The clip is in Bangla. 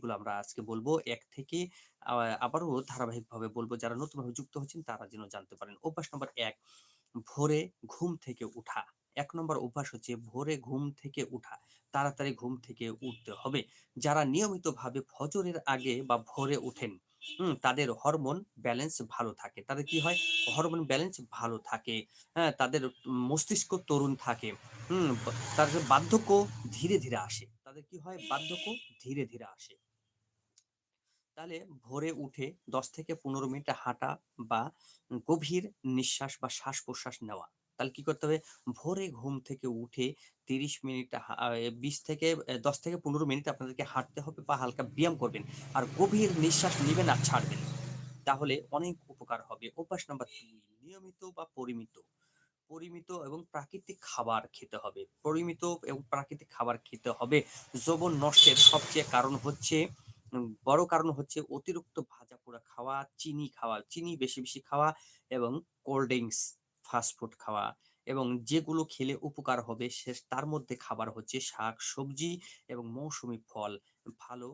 সেগুলো আমরা আজকে বলবো। এক থেকে আ আবারও ধারাবাহিকভাবে বলবো। যারা নতুনভাবে যুক্ত হচ্ছেন তারা যেন জানতে পারেন। অভ্যাস নম্বর ১, ভোরে ঘুম থেকে উঠা। ১ নম্বর অভ্যাস হচ্ছে ভোরে ঘুম থেকে উঠা। তাড়াতাড়ি ঘুম থেকে উঠতে হবে। যারা নিয়মিতভাবে ফজরের আগে বা ভোরে ওঠেন, তাদের হরমোন ব্যালেন্স ভালো থাকে। তাদের কি হয়? হরমোন ব্যালেন্স ভালো থাকে। হ্যাঁ? তাদের মস্তিষ্ক তরুণ থাকে। হুম? তাদের বার্ধক্য ধীরে, ধীরে আসে। তাদের কি হয়? বার্ধক্য ধীরে, ধীরে আসে। তাহলে ভোরে উঠে ১০ থেকে ১৫ মিনিট হাঁটা বা গভীর নিঃশ্বাস বা শ্বাস-প্রশ্বাস নেওয়া। তাহলে কি করতে হবে? ভোরে ঘুম থেকে উঠে ৩০ মিনিট ২০ থেকে ১০ থেকে ১৫ মিনিট আপনাদেরকে হাঁটতে হবে বা হালকা ব্যায়াম করবেন। আর গভীর নিঃশ্বাস নিবেন আর ছাড়বেন। তাহলে অনেক উপকার হবে। অভ্যাস নাম্বার ২, নিয়মিত বা পরিমিত। পরিমিত এবং প্রাকৃতিক খাবার খেতে হবে। পরিমিত এবং প্রাকৃতিক খাবার খেতে হবে। যৌবন নষ্টের সবচেয়ে কারণ হচ্ছে বড় কারণ হচ্ছে অতিরিক্ত ভাজাপোড়া খাওয়া, চিনি খাওয়া, চিনি বেশি, বেশি খাওয়া এবং কোল্ড ড্রিংকস, ফাস্ট ফুড খাওয়া এবং যেগুলো খেলে উপকার হবে তার মধ্যে খাবার হচ্ছে শাক-সবজি এবং মৌসুমী ফল। ভালো